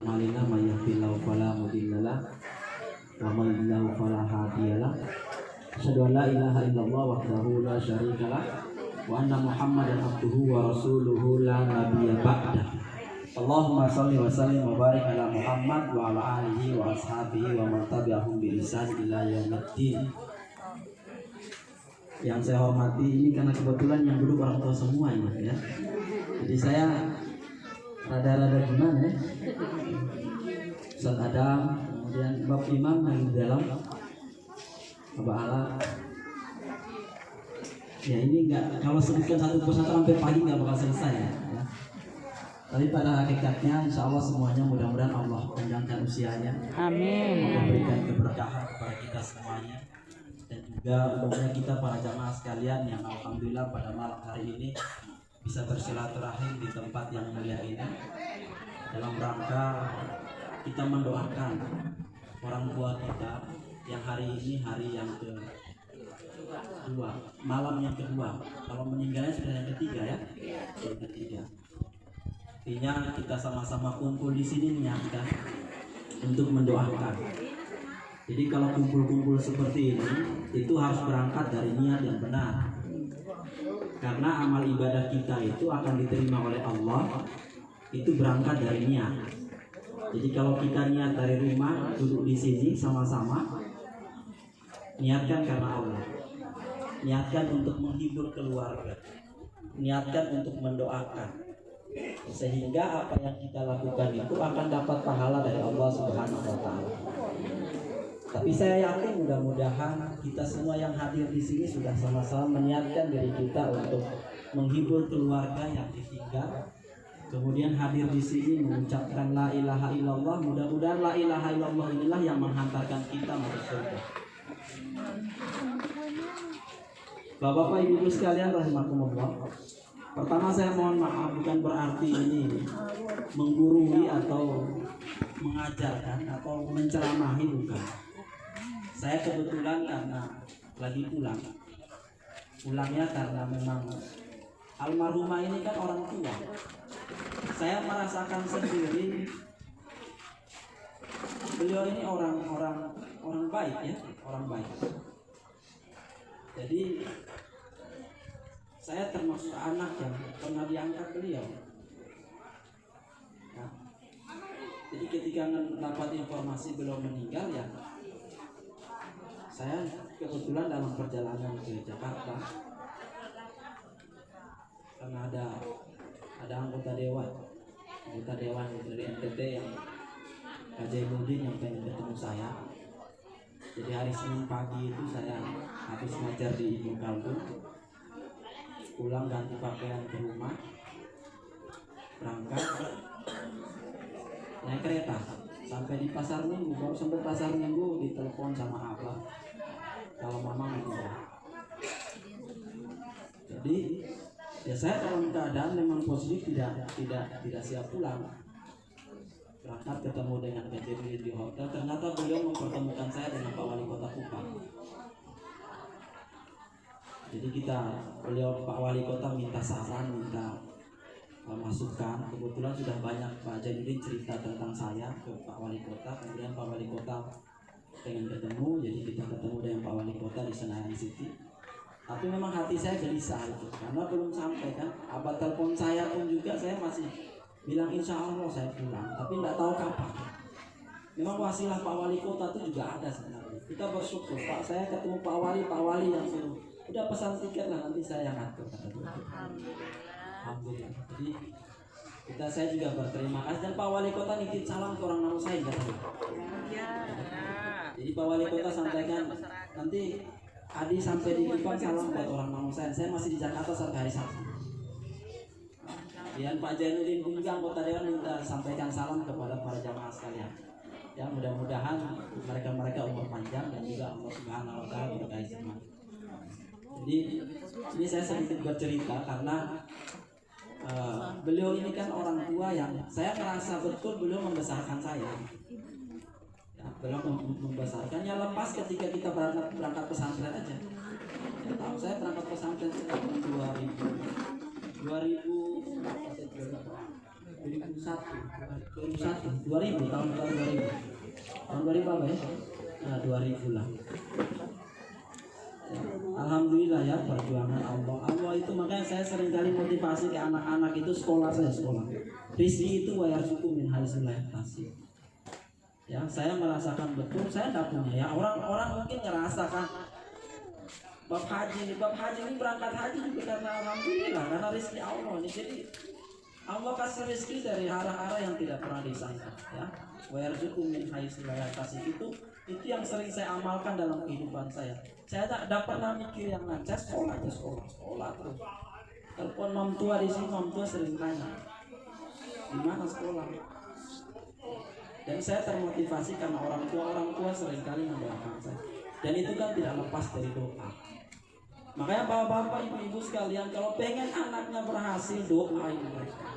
Malina mayyahillahu fala mudhillalah wa may yudhlil fala hadiyalah. Asyhadu an la ilaha illallah wahdahu la syarikalah wa anna Muhammadan abduhu wa rasuluhu la nabiyya ba'dah. Allahumma shalli wa sallim wa barik ala Muhammad wa ala alihi wa ashabihi wa man tabi'ahum bi ihsan ila yaumiddin. Yang saya hormati ini karena kebetulan yang duduk orang tua semua ini ya. Jadi saya rada-rada gimana ya? Ustaz Adam, kemudian Bapak Imam yang di dalam, Bapak Ala. Ya ini enggak, kalau sebutkan satu persatu sampai pagi nggak bakal selesai ya. Tapi pada hakikatnya insya Allah semuanya mudah-mudahan Allah panjangkan usianya. Amin. Memberikan keberkahan kepada kita semuanya. Dan juga semoga kita para jamaah sekalian yang alhamdulillah pada malam hari ini bisa bersilaturahim di tempat yang mulia ini dalam rangka kita mendoakan orang tua kita yang hari ini hari yang kedua, malam yang kedua. Kalau meninggalnya sudah yang ketiga ya, yang ketiga. Artinya kita sama-sama kumpul di sini niatkan untuk mendoakan. Jadi kalau kumpul-kumpul seperti ini itu harus berangkat dari niat yang benar. Karena amal ibadah kita itu akan diterima oleh Allah itu berangkat dari niat. Jadi kalau kita niat dari rumah duduk di sini sama-sama, niatkan karena Allah, niatkan untuk menghibur keluarga, niatkan untuk mendoakan, sehingga apa yang kita lakukan itu akan dapat pahala dari Allah Subhanahu wa Ta'ala. Tapi saya yakin mudah-mudahan kita semua yang hadir di sini sudah sama-sama meniatkan diri kita untuk menghibur keluarga yang ditinggal. Kemudian hadir di sini mengucapkan la ilaha illallah. Mudah-mudahan la ilaha illallah inilah yang menghantarkan kita masuk surga. Bapak-bapak, ibu-ibu sekalian rahimakumullah. Pertama saya mohon maaf, bukan berarti ini menggurui atau mengajarkan atau menceramahi, bukan. Saya kebetulan karena lagi pulangnya karena memang almarhumah ini kan orang tua. Saya merasakan sendiri beliau ini orang baik ya, orang baik. Jadi saya termasuk anak yang pernah diangkat beliau. Nah, jadi ketika mendapat informasi beliau meninggal ya, saya kebetulan dalam perjalanan ke Jakarta karena ada anggota dewan dari NTT yang Pak Jainuddin yang pengen ketemu saya. Jadi hari Senin pagi itu saya habis ngajar di Ibnu Khaldun, pulang ganti pakaian ke rumah, berangkat naik kereta sampai di Pasar Minggu. Baru sampai Pasar Minggu ditelepon sama abah kalau mama meninggal. Jadi ya saya dalam keadaan memang positif tidak siap pulang. Berangkat ketemu dengan kejadian di hotel, ternyata beliau mempertemukan saya dengan Pak Wali Kota Kupang. Jadi Pak Wali Kota minta saran, minta masukan. Kebetulan sudah banyak Pak Jainuddin cerita tentang saya ke Pak Wali Kota. Kemudian Pak Wali Kota pengen ketemu, jadi kita ketemu dengan Pak Wali Kota di Senayan City. Tapi memang hati saya gelisah itu, karena belum sampai kan. Abad telepon saya pun juga saya masih bilang insya Allah saya pulang, tapi tidak tahu kapan. Memang wasilah Pak Wali Kota itu juga ada sebenarnya. Kita bersyukur, Pak saya ketemu Pak Wali yang suruh, udah pesan tiket lah nanti saya yang atur. Alhamdulillah. Jadi saya juga berterima kasih, dan Pak Wali Kota nitip salam ke orang Namo saya gitu. Jadi Pak Wali Kota sampaikan nanti Adi sampai di Kupang salam buat orang Namo saya masih di Jakarta sampai hari Sabtu. Dan Pak Jainuddin juga anggota dewan minta sampaikan salam kepada para jamaah sekalian. Ya mudah-mudahan mereka umur panjang dan juga Allah Subhanahu wa Ta'ala berkahi semua. Jadi ini saya sedikit bercerita karena beliau ini kan orang tua yang saya merasa betul beliau membesarkan saya. Ya, beliau membesarkan ya lepas ketika kita berangkat pesantren aja. Ya, tahu saya berangkat pesantren tahun 2000 2000 tahun 2000 apa ya? Nah, 2000 lah. Alhamdulillah ya, perjuangan Allah itu, makanya saya sering kali motivasi ke anak-anak itu sekolah. Rizki itu wayarzuqu min haitsu la yahtasib. Ya, saya merasakan betul, saya tidak punya ya. Orang mungkin ngerasakan bab haji ini berangkat haji juga karena alhamdulillah, karena rezeki Allah nih. Jadi Allah kasih rezeki dari arah-arah yang tidak pernah disangka ya. Wa yarzuqu min haitsu la yahtasib itu yang sering saya amalkan dalam kehidupan saya. Saya tak pernah mikir yang lain. Saya sekolah terus. Telepon mam tua di sini, mam tua sering tanya, di mana sekolah? Dan saya termotivasi karena orang tua sering kali mendoakan saya. Dan itu kan tidak lepas dari doa. Makanya bapak-bapak, ibu-ibu sekalian, kalau pengen anaknya berhasil, doain mereka.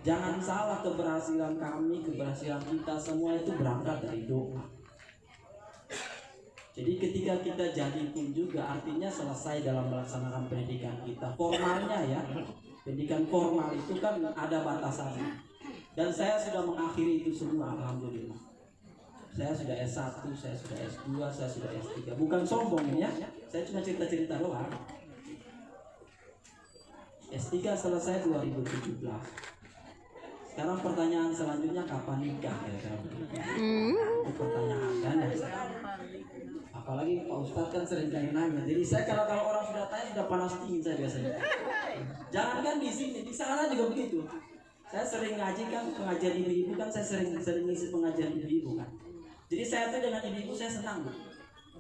Jangan salah, keberhasilan kami, keberhasilan kita semua itu berangkat dari doa. Jadi ketika kita jadi pun juga artinya selesai dalam melaksanakan pendidikan kita. Formalnya ya, pendidikan formal itu kan ada batasannya. Dan saya sudah mengakhiri itu semua, alhamdulillah. Saya sudah S1, saya sudah S2, saya sudah S3. Bukan sombong ya, saya cuma cerita-cerita doang. S3 selesai 2017. Sekarang pertanyaan selanjutnya kapan nikah ya? Itu pertanyaan kan ya. Apalagi Pak Ustadz kan sering kali nanya. Jadi saya kalau orang sudah tanya sudah panas dingin saya biasanya. Jangankan di sini, di sana juga begitu. Saya sering ngaji kan, pengajian ibu-ibu kan, saya sering ngisi pengajian ibu-ibu kan. Jadi saya tuh dengan ibu-ibu saya senang.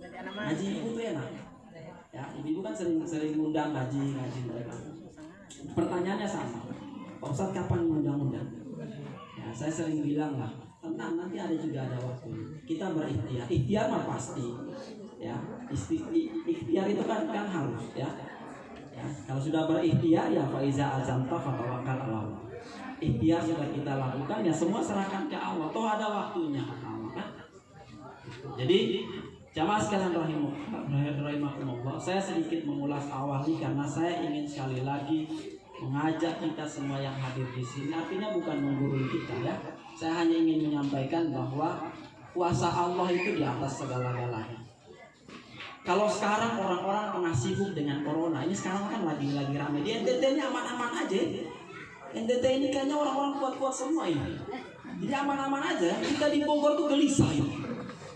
Ngaji ibu tuh enak. Ya, ibu-ibu kan sering ngundang ngaji mereka. Pertanyaannya sama. Pak Ustadz kapan ngundang-undang? Ya, saya sering bilang lah, tenang, nanti ada waktu. Kita berikhtiar. Ikhtiar mah pasti. Ya, ikhtiar itu kan harus ya. Ya, kalau sudah berikhtiar ya faiza azamta fatawakkal 'ala Allah. Ikhtiar sudah kita lakukan ya semua serahkan ke Allah. Toh ada waktunya kan. Jadi jamaah sekalian rahimahumullah, saya sedikit mengulas awal ini karena saya ingin sekali lagi mengajak kita semua yang hadir di sini. Artinya bukan menggurui kita ya. Saya hanya ingin menyampaikan bahwa kuasa Allah itu di atas segala-galanya. Kalau sekarang orang-orang tengah sibuk dengan corona, ini sekarang kan lagi ramai. Di NTT ini aman-aman aja. NTT ini kayaknya orang-orang kuat-kuat semua ini. Jadi aman-aman aja. Kita di Bogor tuh gelisah ini.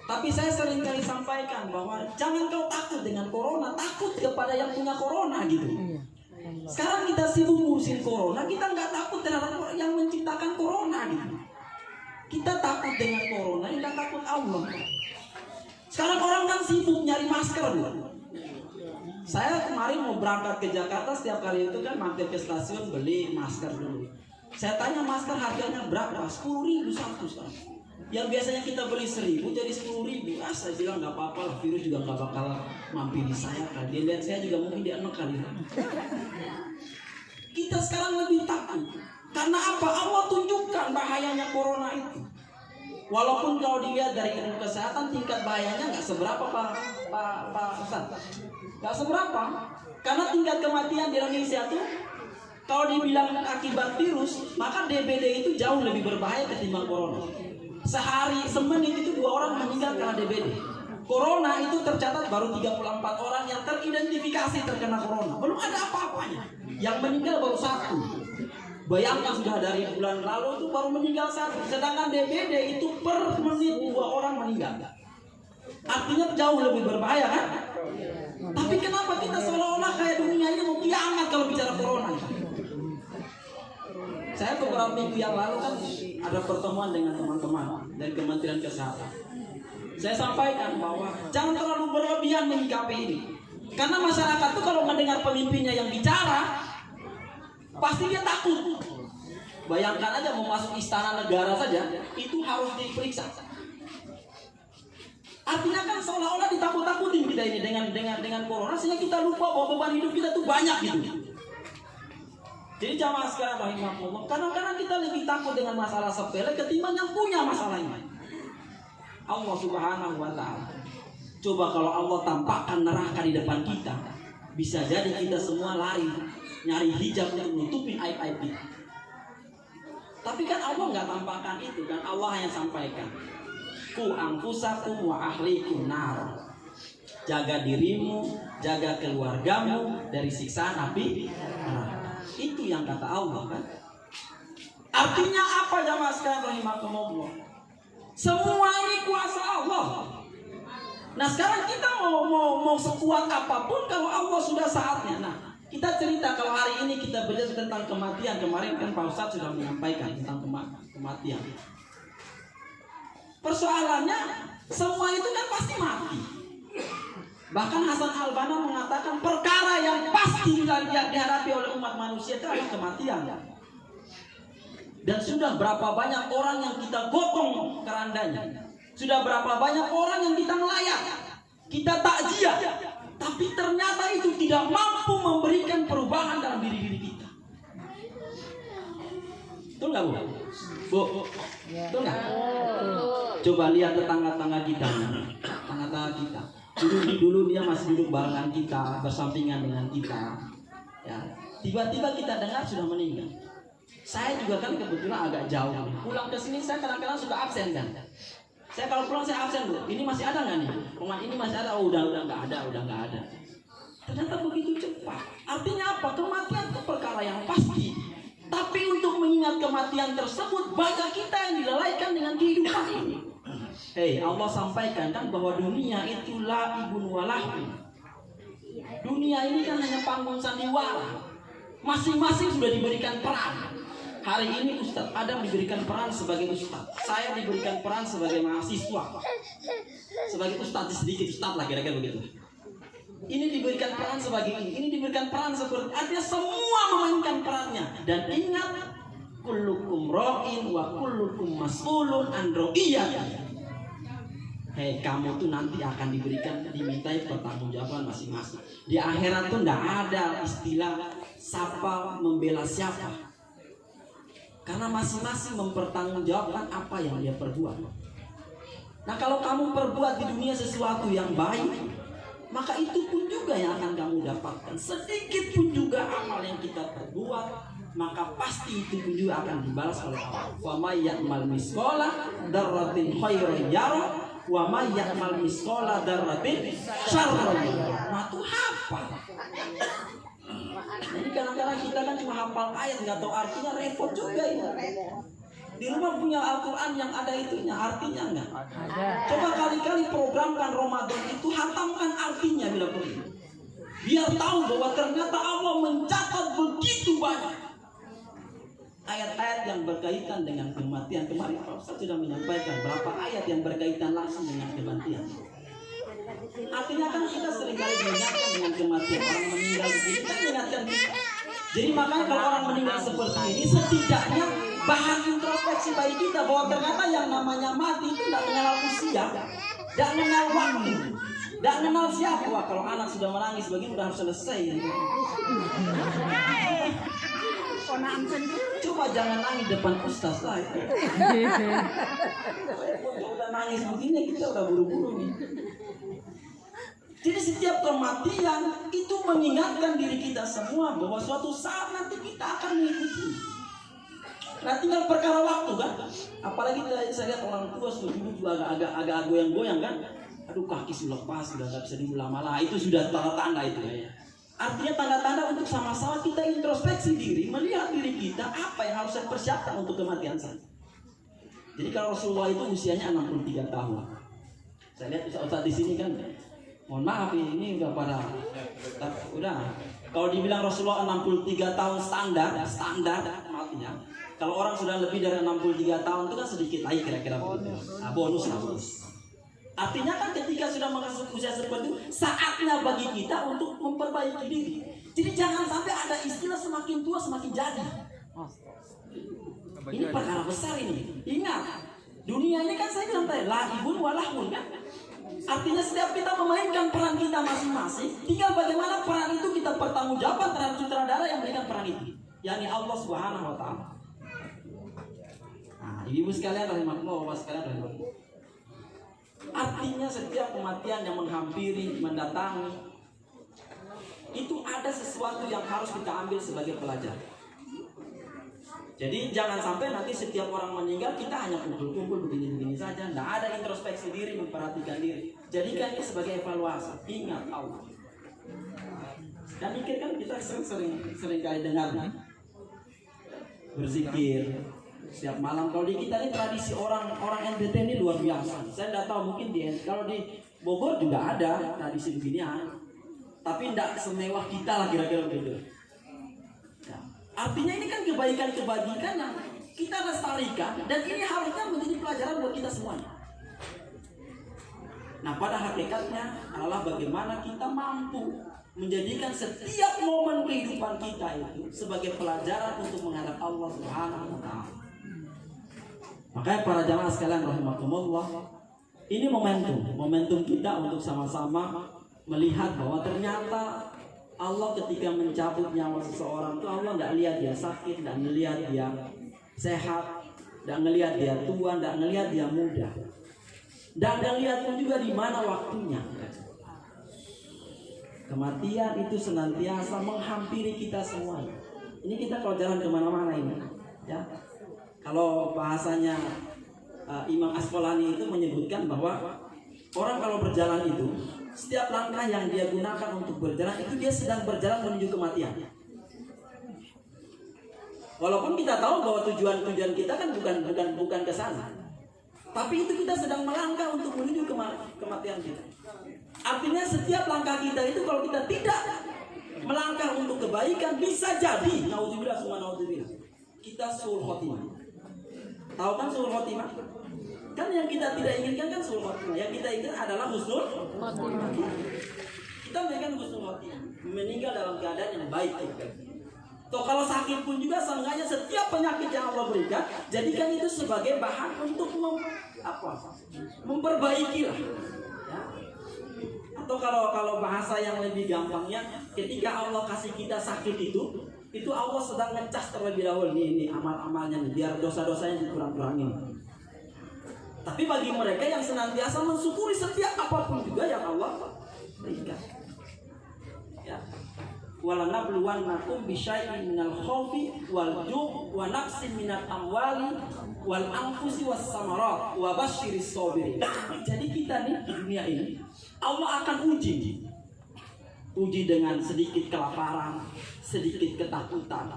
Tapi saya sering kali sampaikan bahwa jangan kau takut dengan corona, takut kepada yang punya corona gitu. Sekarang kita sibuk ngurusin corona, kita nggak takut terhadap yang menciptakan corona gitu. Kita takut dengan corona, kita takut Allah. Sekarang orang kan sibuk nyari masker dulu. Saya kemarin mau berangkat ke Jakarta, setiap kali itu kan mampir ke stasiun beli masker dulu. Saya tanya masker harganya berapa? 10.000 satu sekarang. Yang biasanya kita beli 1.000 jadi 10.000. Saya bilang nggak apa-apa lah, virus juga nggak bakal mampir di saya kan. Dia lihat saya juga mungkin dia enak kali. Kita sekarang lebih takut. Karena apa? Allah tunjukkan bahayanya corona itu. Walaupun kalau dilihat dari ilmu kesehatan tingkat bahayanya nggak seberapa Pak Ustaz. Nggak seberapa. Karena tingkat kematian di Indonesia tuh kalau dibilang akibat virus, maka DBD itu jauh lebih berbahaya ketimbang corona. Sehari semenit itu 2 orang meninggal karena DBD. Corona itu tercatat baru 34 orang yang teridentifikasi terkena corona. Belum ada apa-apanya. Yang meninggal baru 1. Bayangkan sudah dari bulan lalu itu baru meninggal 1. Sedangkan DBD itu per menit 2 orang meninggal. Artinya jauh lebih berbahaya kan? Tapi kenapa kita seolah-olah kayak dunia ini mau kiamat kalau bicara corona? Saya beberapa minggu yang lalu kan ada pertemuan dengan teman-teman dari Kementerian Kesehatan. Saya sampaikan bahwa jangan terlalu berlebihan menyikapi ini. Karena masyarakat tuh kalau mendengar pemimpinnya yang bicara, pasti dia takut. Bayangkan aja mau masuk istana negara saja, itu harus diperiksa. Artinya kan seolah-olah ditakut-takutin kita ini dengan corona, sehingga kita lupa bahwa beban hidup kita tuh banyak gitu. Jadi jamaah sekalian rahimahullah, kadang-kadang kita lebih takut dengan masalah sepele ketimbang yang punya masalah ini. Allah Subhanahu wa ta'ala. Coba kalau Allah tampakkan neraka di depan kita, bisa jadi kita semua lari nyari hijab untuk nutupin aib-aib kita. Tapi kan Allah nggak tampakkan itu kan, Allah yang sampaikan. Ku anfusakum wa ahlikum nar. Jaga dirimu, jaga keluargamu dari siksaan api neraka. Itu yang kata Allah kan. Artinya apa jamaah sekalian rahimakumullah? Semua ini kuasa Allah. Nah sekarang kita mau sekuat apapun kalau Allah sudah saatnya. Nah kita cerita kalau hari ini kita belajar tentang kematian. Kemarin kan Pak Ustadz sudah menyampaikan tentang kematian. Persoalannya semua itu kan pasti mati. Bahkan Hasan al-Banna mengatakan perkara yang pasti dihadapi oleh umat manusia itu adalah kematian. Dan sudah berapa banyak orang yang kita gotong kerandanya. Sudah berapa banyak orang yang kita melayat, kita takziah, tapi ternyata itu tidak mampu memberikan perubahan dalam diri kita. Betul nggak Bu? Bu, betul nggak? Coba lihat tetangga-tetangga kita, tetangga-tetangga kita. Dulu dia masih duduk barengan kita, bersampingan dengan kita. Ya, tiba-tiba kita dengar sudah meninggal. Saya juga kan kebetulan agak jauh. Pulang ke sini saya kadang-kadang suka absen kan. Saya kalau pulang saya absen dulu. Ini masih ada nggak nih? Pemain ini masih ada? Oh, udah nggak ada. Ternyata begitu cepat. Artinya apa? Kematian itu perkara yang pasti. Tapi untuk mengingat kematian tersebut, banyak kita yang dilalaikan dengan kehidupan ini. Hei, Allah sampaikan kan bahwa dunia itu la'ibun wa lahwun. Dunia ini kan hanya panggung sandiwara. Masing-masing sudah diberikan peran. Hari ini Ustadz Adam diberikan peran sebagai Ustadz. Saya diberikan peran sebagai mahasiswa. Sebagai Ustadz sedikit Ustadz lah kira-kira begitu. Ini diberikan peran sebagai ini diberikan peran seperti. Artinya semua memainkan perannya. Dan ingat, kullukum ra'in wa kullukum mas'ulun an ra'iyatihi. Hei, kamu tuh nanti akan dimintai pertanggungjawaban masing-masing. Di akhirat tuh tidak ada istilah siapa membela siapa. Karena masing-masing mempertanggungjawabkan apa yang dia perbuat. Nah kalau kamu perbuat di dunia sesuatu yang baik, maka itu pun juga yang akan kamu dapatkan. Sedikit pun juga amal yang kita perbuat, maka pasti itu pun juga akan dibalas oleh Allah. Wa may ya'mal misqala dzarratin khairan yarah wa may ya'mal misqala dzarratin syarran yarah. Nah itu apa? Jadi kadang-kadang kita kan cuma hafal ayat nggak tahu artinya, repot juga ini. Di rumah punya Al-Quran yang ada itunya, artinya enggak? Coba kali-kali programkan Ramadan itu, hatamkan artinya bila perlu. Biar tahu bahwa ternyata Allah mencatat begitu banyak ayat-ayat yang berkaitan dengan kematian. Kemarin Pak Ustaz sudah menyampaikan berapa ayat yang berkaitan langsung dengan kematian. Artinya kan kita seringkali mengingatkan dengan kematian. Orang meninggal begini kan mengingatkan kita. Jadi makanya kalau orang meninggal seperti ini, setidaknya bahan introspeksi bagi kita bahwa ternyata yang namanya mati itu tidak mengenal usia, tidak mengenal waktu, tidak mengenal siapa. Wah, kalau anak sudah menangis begini sudah harus selesai. Coba jangan nangis depan ustaz saya. Udah nangis begini kita udah buru-buru nih. Jadi setiap kematian itu mengingatkan diri kita semua bahwa suatu saat nanti kita akan mengikuti. Nah tinggal perkara waktu kan. Apalagi saya lihat orang tua sudah duduk agak goyang-goyang kan. Aduh kaki sudah lepas, sudah nggak bisa duduk lama lah. Itu sudah tanda-tanda itu ya. Artinya tanda-tanda untuk sama-sama kita introspeksi diri, melihat diri kita apa yang harus saya persiapkan untuk kematian saya. Jadi kalau Rasulullah itu usianya 63 tahun. Saya lihat ustaz di sini kan. Mohon maaf ini udah pada udah. Kalau dibilang Rasulullah 63 tahun standar artinya kalau orang sudah lebih dari 63 tahun itu kan sedikit lagi kira-kira begitu. Nah, bonus. Artinya kan ketika sudah masuk usia seperti itu, saatnya bagi kita untuk memperbaiki diri. Jadi jangan sampai ada istilah semakin tua semakin jadi. Ini perkara besar ini. Ingat, dunia ini kan saya bilang tadi la'ibun wa lahwun kan. Artinya setiap kita memainkan peran kita masing-masing, tinggal bagaimana peran itu kita pertanggungjawabkan terhadap sutradara yang memberikan peran itu, yakni Allah Subhanahu wa taala. Nah, ibu sekalian rahimakumullah, Bapak sekalian rahimakumullah. Artinya setiap kematian yang menghampiri, mendatangi, itu ada sesuatu yang harus kita ambil sebagai pelajaran. Jadi jangan sampai nanti setiap orang meninggal kita hanya kumpul-kumpul begini-begini saja, tidak ada introspeksi diri, memperhatikan diri. Jadikan ini sebagai evaluasi. Ingat Allah. Dan mikir kan kita sering kali dengar berzikir setiap malam. Kalau di kita ini tradisi orang NTT ini luar biasa. Saya tidak tahu, mungkin kalau di Bogor juga ada tradisi beginian, tapi tidak semewah kita lah kira-kira begitu. Artinya ini kan kebaikan-kebaikan yang kita lestarikan, dan ini harusnya menjadi pelajaran buat kita semuanya. Nah, pada hakikatnya adalah bagaimana kita mampu menjadikan setiap momen kehidupan kita itu sebagai pelajaran untuk menghadap Allah Subhanahu wa Ta'ala. Makanya para jamaah sekalian rahimakumullah, ini momentum kita untuk sama-sama melihat bahwa ternyata Allah ketika mencabut nyawa seseorang itu Allah tidak lihat dia sakit, tidak melihat dia sehat, tidak melihat dia tua, tidak melihat dia muda, dan tidak melihat pun juga di mana waktunya. Kematian itu senantiasa menghampiri kita semua. Ini kita kalau jalan kemana-mana ini, ya. Kalau bahasanya Imam Asqalani itu menyebutkan bahwa orang kalau berjalan itu, setiap langkah yang dia gunakan untuk berjalan itu dia sedang berjalan menuju kematian. Walaupun kita tahu bahwa tujuan kita kan bukan ke sana, tapi itu kita sedang melangkah untuk menuju kematian kita. Artinya setiap langkah kita itu kalau kita tidak melangkah untuk kebaikan, bisa jadi naudzubillah summa naudzubillah kita suul khotimah. Tahu kan suul khotimah? Kan yang kita tidak inginkan kan suul khotimah. Yang kita inginkan adalah husnul khotimah. Kita menginginkan husnul khotimah, meninggal dalam keadaan yang baik. Toh kalau sakit pun juga seenggaknya setiap penyakit yang Allah berikan, jadikan itu sebagai bahan untuk memperbaiki lah. Ya. Atau kalau bahasa yang lebih gampangnya, ketika Allah kasih kita sakit itu Allah sedang ngecas terlebih dahulu ini amal-amalnya nih, biar dosa-dosanya dikurang-kurangin. Tapi bagi mereka yang senantiasa mensyukuri setiap apapun juga yang Allah berikan, ya. Walanabluwannakum bisyai'in minal khaufi wal ju' wa naqsin minal amwali wal anfusi was samarat wa basyiris sabirin. Jadi kita nih di dunia ini Allah akan uji dengan sedikit kelaparan, sedikit ketakutan.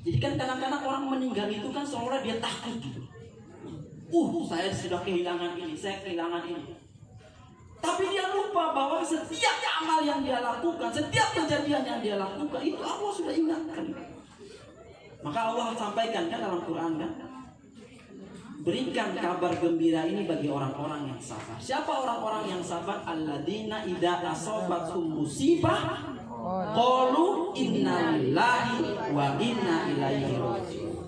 Jadi kan kadang-kadang orang meninggal itu kan seolah dia takut gitu. Saya sudah kehilangan ini, saya kehilangan ini. Tapi dia lupa bahwa setiap amal yang dia lakukan, setiap kejadian yang dia lakukan, itu Allah sudah ingatkan. Maka Allah sampaikan kan dalam Quran kan, berikan kabar gembira ini bagi orang-orang yang sabar. Siapa orang-orang yang sabar? Alladzina idza asabathum musibah qalu inna lillahi wa inna ilaihi raji'un.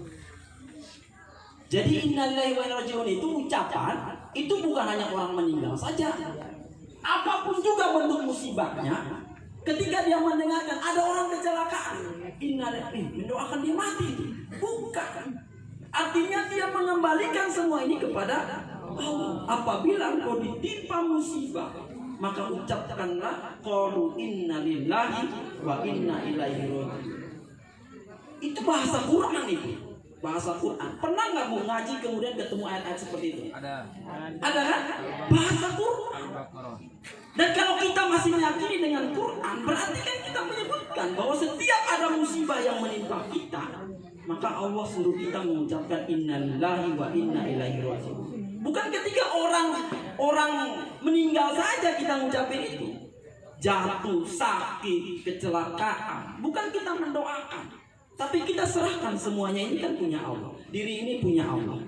Jadi innalillahi wa inna ilaihi raji'un itu ucapan, itu bukan hanya orang meninggal saja. Apapun juga bentuk musibahnya, ketika dia mendengarkan ada orang kecelakaan, innalillahi, mendoakan dia mati itu. Bukan. Artinya dia mengembalikan semua ini kepada Allah. Apabila engkau ditimpa musibah, maka ucapkanlah qalu innalillahi wa inna ilaihi raji'un. Itu bahasa Quran itu. Bahasa Quran. Pernah nggak mau ngaji kemudian ketemu ayat-ayat seperti itu? Ada kan? Bahasa Quran. Dan kalau kita masih meyakini dengan Quran, berarti kan kita menyebutkan bahwa setiap ada musibah yang menimpa kita, maka Allah suruh kita mengucapkan innalillahi wa inna ilaihi raji'un. Bukan ketika orang meninggal saja kita mengucapkan itu. Jatuh, sakit, kecelakaan, bukan kita mendoakan. Tapi kita serahkan semuanya, ini kan punya Allah. Diri ini punya Allah.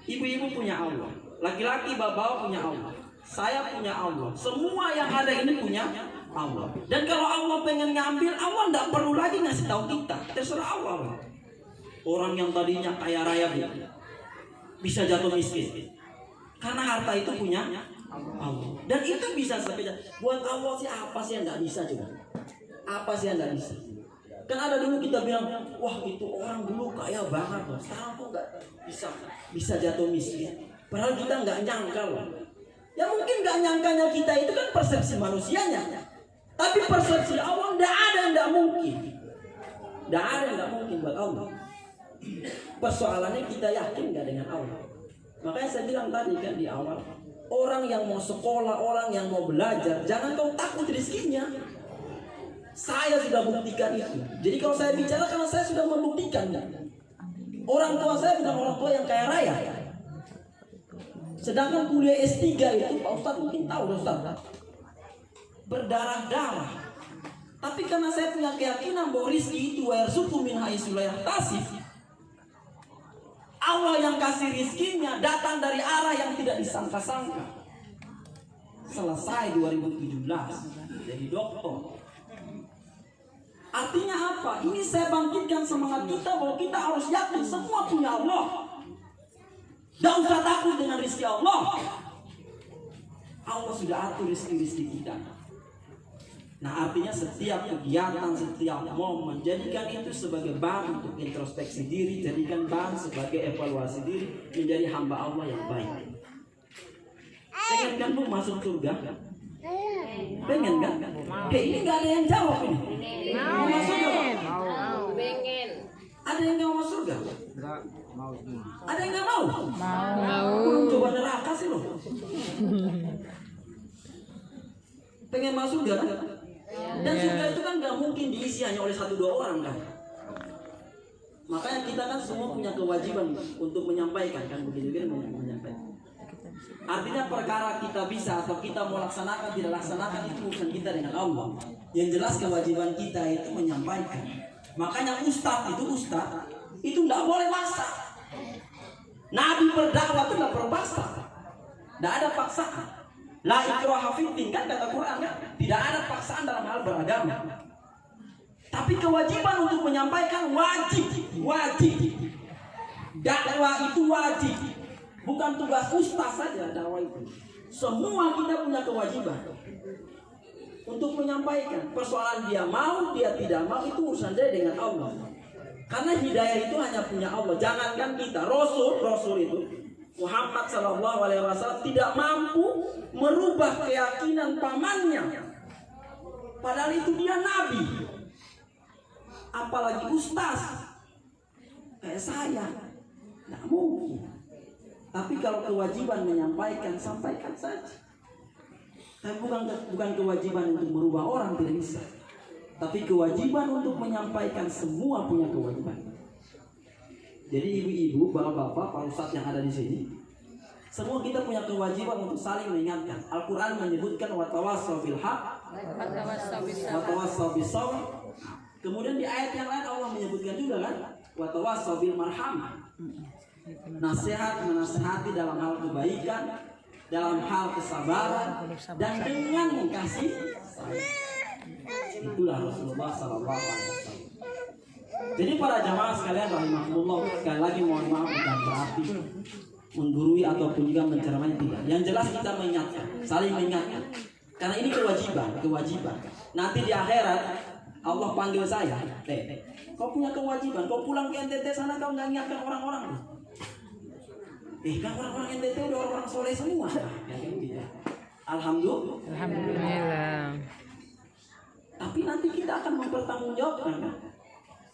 Ibu-ibu punya Allah. Laki-laki, bapak punya Allah. Saya punya Allah. Semua yang ada ini punya Allah. Dan kalau Allah pengen ngambil, Allah tidak perlu lagi ngasih tahu kita. Terserah Allah. Orang yang tadinya kaya raya bisa jatuh miskin. Karena harta itu punya Allah. Dan itu bisa sampai buat Allah sih apa sih yang tidak bisa juga. Apa sih yang tidak bisa. Kan ada dulu kita bilang, wah itu orang dulu kaya banget loh, sekarang kok nggak bisa jatuh miskin. Padahal kita nggak nyangka loh. Ya mungkin nggak nyangkanya kita itu kan persepsi manusianya. Tapi persepsi Allah nggak ada yang nggak mungkin. Nggak ada yang nggak mungkin buat Allah. Persoalannya kita yakin nggak dengan Allah. Makanya saya bilang tadi kan di awal, orang yang mau sekolah, orang yang mau belajar, jangan kau takut rezekinya. Saya sudah buktikan itu. Jadi kalau saya bicara karena saya sudah membuktikan. Orang tua saya bukan orang tua yang kaya raya. Sedangkan kuliah S3 itu Pak Ustadz mungkin tahu Ustadz, berdarah-darah. Tapi karena saya punya keyakinan bahwa rizki itu warzuqu min haitsu la yahtasib. Allah yang kasih rizkinya datang dari arah yang tidak disangka-sangka. Selesai 2017 jadi dokter. Artinya apa? Ini saya bangkitkan semangat kita bahwa kita harus yakin semua punya Allah. Tidak usah takut dengan rizki Allah. Allah sudah atur rizki-rizki kita. Nah artinya setiap kegiatan, setiap momen, jadikan itu sebagai bahan untuk introspeksi diri, jadikan bahan sebagai evaluasi diri, menjadi hamba Allah yang baik. Pengen kan Bu masuk surga? Pengen kan? Ini nggak ada yang jawab ini. Mau masuk surga? Mau. Pengen. Ada yang nggak mau surga? Nggak mau. Ada yang nggak mau? Mau. Belum coba neraka sih loh. Pengen masuk surga kan? Dan surga itu kan gak mungkin diisi hanya oleh 1-2 orang kan. Makanya kita kan semua punya kewajiban untuk menyampaikan kan, begitu kan, menyampaikan. Artinya perkara kita bisa atau kita mau laksanakan tidak laksanakan itu urusan kita dengan Allah. Yang jelas kewajiban kita itu menyampaikan. Makanya ustadz itu nggak boleh maksa. Nabi berdakwah itu nggak perlu paksa, nggak ada paksaan. La ikraha fiddin kan kata Quran kan, tidak ada paksaan dalam hal beragama. Tapi kewajiban untuk menyampaikan wajib. Dakwah itu wajib, bukan tugas ustaz saja dakwah itu. Semua kita punya kewajiban untuk menyampaikan. Persoalan dia mau, dia tidak mau itu urusan dia dengan Allah. Karena hidayah itu hanya punya Allah. Jangankan kita, Rasul itu Muhammad SAW tidak mampu merubah keyakinan pamannya. Padahal itu dia nabi. Apalagi ustaz kayak saya, tidak mungkin. Tapi kalau kewajiban menyampaikan, sampaikan saja. Tapi bukan kewajiban untuk merubah orang, tidak bisa. Tapi kewajiban untuk menyampaikan, semua punya kewajiban. Jadi ibu-ibu, bapak-bapak, para ustadz yang ada di sini, semua kita punya kewajiban untuk saling mengingatkan. Al-Quran menyebutkan watawassaw bil haq, watawassaw bis sabr. Kemudian di ayat yang lain Allah menyebutkan juga kan, watawassaw bil marhamah. Nasihat menasihati dalam hal kebaikan, dalam hal kesabaran, dan dengan kasih sayang. Itulah Rasulullah SAW. Jadi para jamaah sekalian rahimahumullah, sekali lagi mohon maaf bukan berarti menggurui ataupun juga menceramai, tidak. Yang jelas kita mengingatkan, saling mengingatkan. Karena ini kewajiban. Nanti di akhirat Allah panggil saya, kau punya kewajiban, kau pulang ke NTT sana kau nggak ingatkan orang-orang. Kan orang-orang NTT udah orang-orang soleh semua. Alhamdulillah. Tapi nanti kita akan mempertanggungjawabkan kan?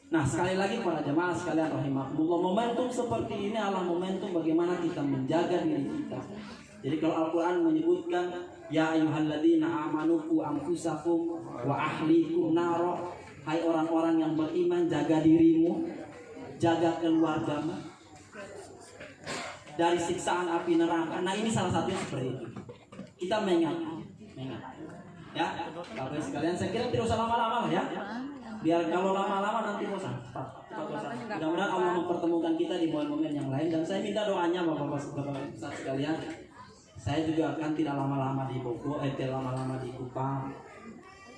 Nah sekali lagi para jemaah sekalian rahimahumullah, momentum seperti ini adalah momentum bagaimana kita menjaga diri kita. Jadi kalau Al-Quran menyebutkan ya ayyuhalladzina amanu qu anfusakum wa ahlikum naro, hai orang-orang yang beriman, jaga dirimu, jaga keluargamu dari siksaan api neraka. Nah ini salah satunya seperti itu. Kita mengingat. Ya, Bapak sekalian, saya kira tidak usah lama-lama ya. Biar kalau lama-lama nanti bosan. Mudah-mudahan Allah mempertemukan kita di momen-momen yang lain. Dan saya minta doanya Bapak-Bapak sekalian. Saya juga akan tidak lama-lama di Bogor, tidak lama-lama di Kupang.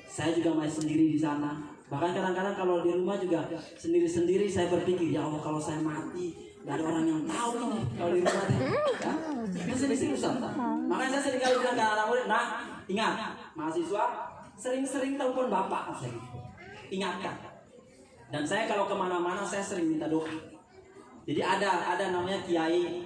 Saya juga masih sendiri di sana. Bahkan kadang-kadang kalau di rumah juga sendiri-sendiri saya berpikir, ya Allah kalau saya mati, gak ada orang yang tahu nih kalau di rumah. Ya, itu sering-sering Ustaz. Makanya saya sering kali bilang ke anak murid, nah ingat, mahasiswa sering-sering telepon bapak, saya ingatkan. Dan saya kalau kemana-mana saya sering minta doa. Jadi ada namanya kiai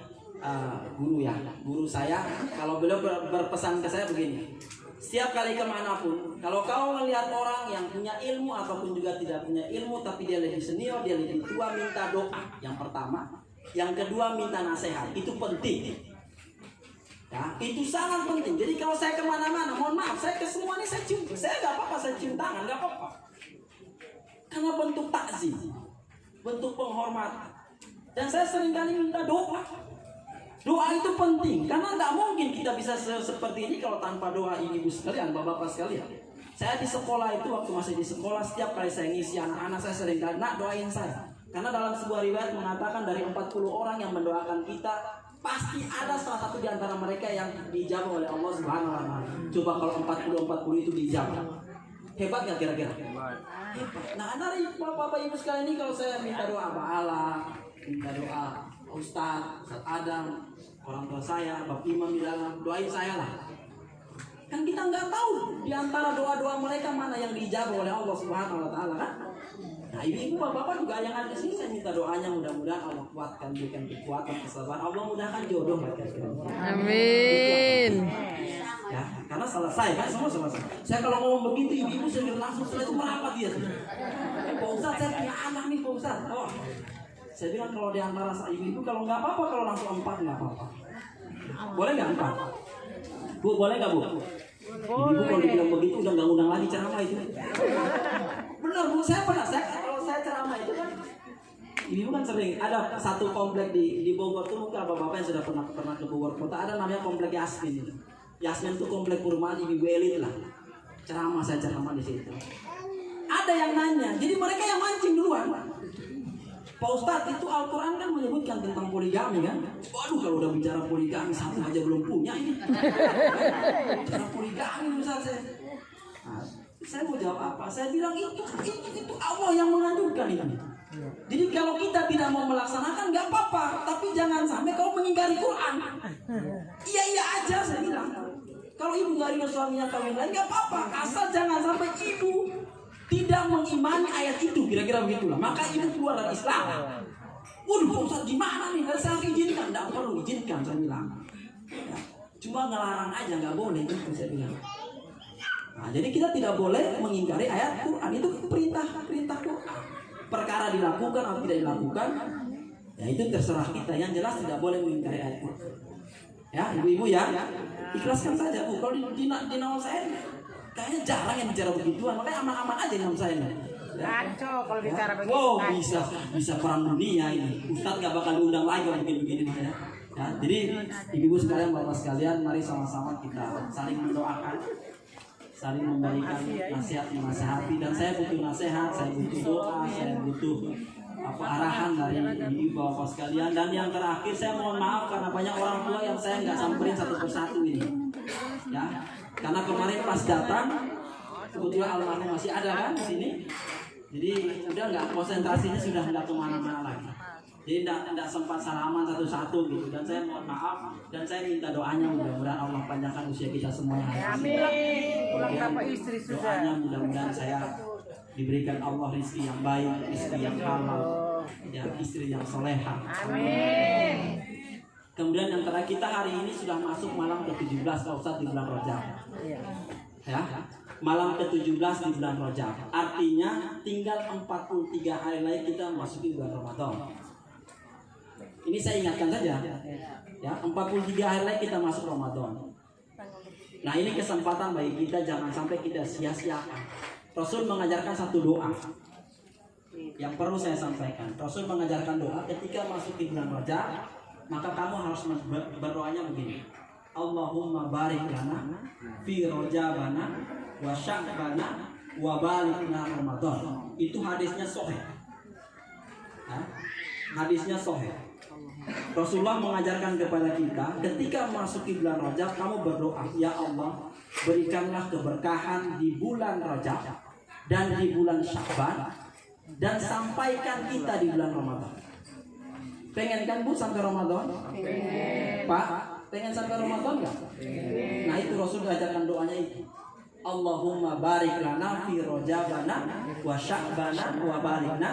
guru ya, guru saya. Kalau beliau berpesan ke saya begini, Setiap kali kemanapun, kalau kau melihat orang yang punya ilmu ataupun juga tidak punya ilmu, tapi dia lebih senior, dia lebih tua, minta doa. Yang pertama, yang kedua minta nasihat. Itu penting. Ya, itu sangat penting. Jadi kalau saya kemana-mana, mohon maaf, saya ke semua ini saya cium. Saya nggak apa-apa, saya cium tangan, nggak apa-apa. Karena bentuk takzim, bentuk penghormatan. Dan saya seringkali minta doa. Doa itu penting, karena nggak mungkin kita bisa seperti ini kalau tanpa doa. Ini ibu sekalian, bapak-bapak sekalian. Saya di sekolah itu, waktu masih di sekolah, setiap kali saya ngisi anak-anak saya sering kali, nak doain saya. Karena dalam sebuah riwayat mengatakan dari 40 orang yang mendoakan kita, pasti ada salah satu di antara mereka yang dijawab oleh Allah Subhanahu wa Ta'ala. Coba kalau 40 itu dijawab, hebat nggak kira-kira? Hebat. Nah, dari bapak-bapak ibu sekalian ini, kalau saya minta doa Ba'ala, minta doa Ustaz Adam, orang tua saya, Bapak Imam bilang doain saya lah. Kan kita nggak tahu di antara doa-doa mereka mana yang dijawab oleh Allah Subhanahu wa Ta'ala, kan? Nah, ibu-ibu, bapak-bapak juga yang ada sini, saya minta doanya mudah-mudahan Allah kuatkan, berikan kekuatan, kesabaran, Allah mudahkan jodoh mereka. Amin. Ya, karena selesai kan, semua selesai. Saya kalau ngomong begitu, ibu-ibu sering langsung setelah itu merapat dia. Pak Ustaz, saya punya anak nih, Pak Ustaz. Oh, saya bilang kalau di antara ibu-ibu, kalau nggak apa-apa, kalau langsung 4 nggak apa-apa. Boleh nggak 4? Bu, boleh nggak Bu? Ibu kalau dibilang begitu udah nggak undang lagi ceramah itu. Benar Bu, saya pernah, kalau saya ceramah itu kan, ibu kan sering ada satu komplek di Bogor tuh, mungkin bapak-bapak yang sudah pernah ke Bogor kota, ada namanya komplek Yasmin itu. Yasmin itu komplek perumahan ibu elit lah. Saya ceramah di situ. Ada yang nanya, jadi mereka yang mancing duluan. Pak Ustadz, itu Al-Quran kan menyebutkan tentang poligami kan? Waduh, kalau udah bicara poligami, satu aja belum punya ini. Bicara poligami Ustadz saya. Nah, saya mau jawab apa? Saya bilang itu Allah yang menganjurkan itu. Jadi kalau kita tidak mau melaksanakan nggak apa-apa, tapi jangan sampai kau mengingkari Quran. Iya aja saya bilang. Kalau ibu nggak rindu suaminya kawin lain nggak apa-apa, asal jangan sampai ibu tidak mengimani ayat itu, kira-kira begitulah. Maka ibu keluar dari Islam. Waduh, Pak Ustadz gimana nih? Harus saya izinkan? Tidak perlu izinkan, saya bilang. Ya, cuma ngelarang aja, nggak boleh itu saya bilang. Nah, jadi kita tidak boleh mengingkari ayat Quran, itu perintah Quran. Perkara dilakukan atau tidak dilakukan, ya itu terserah kita. Yang jelas tidak boleh mengingkari ayat Quran. Ya, ibu-ibu ya, ikhlaskan saja Bu. Kalau di nawal saya kayaknya jarang yang bicara begituan, makanya aman-aman aja nama saya. Kacau kalau bicara begitu. Wow, bisa perang dunia ini. Ustadz gak bakal diundang lagi kalau begini ya. Ya, jadi ibu-ibu sekalian, bapak sekalian, mari sama-sama kita saling mendoakan, saling memberikan nasihat, menasehati. Dan saya butuh nasihat, saya butuh doa, saya butuh arahan dari ibu bapak sekalian. Dan yang terakhir, saya mohon maaf karena banyak orang tua yang saya nggak samperin satu persatu ini. Ya, karena kemarin pas datang, kebetulan almarhum masih ada kan di sini. Jadi udah nggak, konsentrasinya sudah nggak kemana-mana lagi. Jadi tidak sempat salaman satu-satu gitu. Dan saya mohon maaf dan saya minta doanya mudah-mudahan Allah panjangkan usia kita semuanya. Amin. Pulang bapak istri sudah. Doanya mudah-mudahan saya diberikan Allah rezeki yang baik, rezeki yang halal, ya, istri yang soleha. Amin. Kemudian yang terakhir, kita hari ini sudah masuk malam ke-17 Pak Ustadz di bulan Rajab. Ya, malam ke-17 di bulan Rajab. Artinya tinggal 43 hari lagi kita masuki bulan Ramadan. Ini saya ingatkan saja. Ya, 43 hari lagi kita masuk Ramadan. Nah, ini kesempatan bagi kita, jangan sampai kita sia-siakan. Rasul mengajarkan satu doa yang perlu saya sampaikan. Rasul mengajarkan doa ketika masuk di bulan Rajab, maka kamu harus berdoanya begini. Allahumma barik lana fi rajabana wa sya'bana wa balikna Ramadan. Itu hadisnya sahih. Hadisnya sahih. Rasulullah mengajarkan kepada kita ketika masuki bulan Rajab, kamu berdoa, ya Allah, berikanlah keberkahan di bulan Rajab dan di bulan Sya'ban, dan sampaikan kita di bulan Ramadan. Pengen kan Bu sampai Ramadan? Pengen. Pak, pengen sampai Ramadan nggak? Nah, itu Rasul ajarkan doanya itu. Allahumma barik lana fi rajabana wa sya'bana wa barikna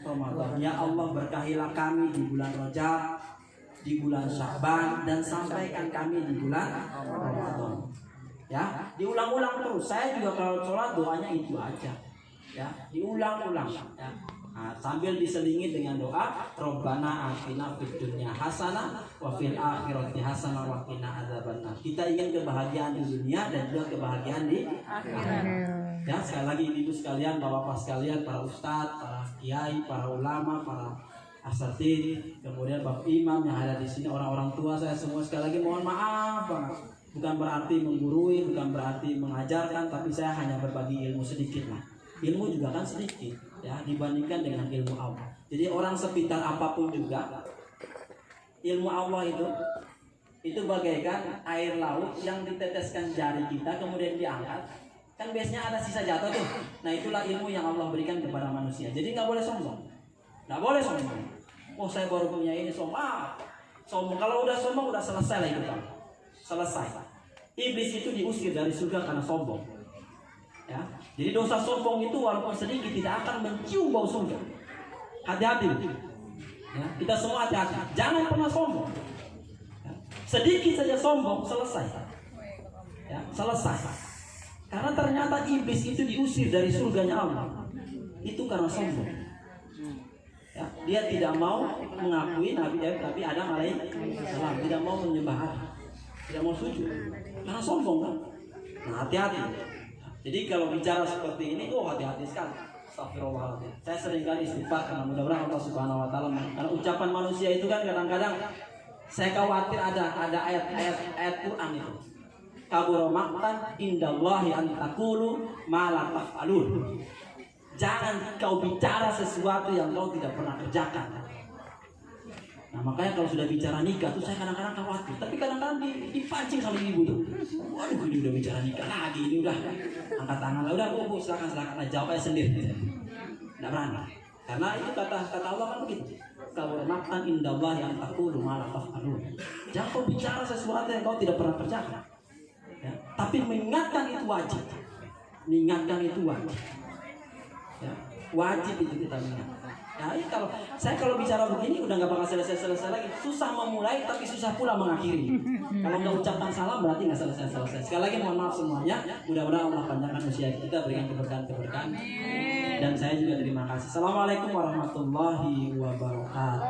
Ramadan. Ya Allah, berkahilah kami di bulan Rajab, di bulan Sya'ban, dan sampaikan kami di bulan Ramadan. Ya, diulang-ulang terus. Saya juga kalau sholat doanya itu aja. Ya, diulang-ulang. Ya. Nah, sambil diselingi dengan doa Rabbana atina fid dunya hasanah wa fil akhirati hasanah wa qina adzabannar. Kita ingin kebahagiaan di dunia dan juga kebahagiaan di akhirat. Ya, sekali lagi ibu sekalian, bapak-bapak sekalian, para ustadz, para kiai, para ulama, para asatidz, kemudian bapak imam yang ada di sini, orang-orang tua saya semua sekali lagi mohon maaf banget. Bukan berarti menggurui, bukan berarti mengajarkan, tapi saya hanya berbagi ilmu sedikit lah. Ilmu juga kan sedikit ya dibandingkan dengan ilmu Allah. Jadi orang sekitar apapun juga ilmu Allah itu bagaikan air laut yang diteteskan jari kita kemudian diangkat. Kan biasanya ada sisa jatuh tuh. Nah itulah ilmu yang Allah berikan kepada manusia. Jadi nggak boleh sombong. Nggak boleh sombong. Oh saya baru punya ini sombong. Sombong kalau udah sombong udah selesai lah itu kan. Selesai. Iblis itu diusir dari surga karena sombong. Ya. Jadi dosa sombong itu walaupun sedikit tidak akan mencium bau surga. Hati-hati. Ya, kita semua hati-hati. Jangan pernah sombong. Ya. Sedikit saja sombong selesai. Ya, selesai. Karena ternyata iblis itu diusir dari surganya Allah. Itu karena sombong. Ya, dia tidak mau mengakui Nabi Adam alaihissalam, tidak mau menyembah Allah, tidak mau sujud karena sombong kan. Nah hati-hati. Jadi kalau bicara seperti ini, hati-hati sekali. Astagfirullahaladzim. Saya sering kali istighfar karena mudah-mudahan Allah Subhanahu Wa Taala. Karena ucapan manusia itu kan kadang-kadang saya khawatir ada ayat Quran itu. Kabura maqtan indallahi an taqulu ma la taf'alun. Jangan kau bicara sesuatu yang kau tidak pernah kerjakan. Nah makanya kalau sudah bicara nikah tuh saya kadang-kadang khawatir. Tapi kadang-kadang dipancing sama ibu tuh. Waduh ini udah bicara nikah lagi, ini udah angkat tangan lah. Udah bu silakan aja jawab aja sendiri. Nggak berani. Karena itu kata Allah kan begitu. Kalau makan indallah yang taqulu ma la taf'alun. Jangan kau bicara sesuatu yang kau tidak pernah kerjakan. Ya. Tapi mengingatkan itu wajib. Mengingatkan itu wajib. Ya. Wajib itu kita ingat. Nah, kalau bicara begini udah nggak bakal selesai lagi. Susah memulai tapi susah pula mengakhiri. Kalau nggak ucapkan salam berarti nggak selesai. Sekali lagi mohon maaf semuanya. Mudah-mudahan Allah panjangkan usia kita, berikan keberkahan. Dan saya juga terima kasih. Assalamualaikum warahmatullahi wabarakatuh.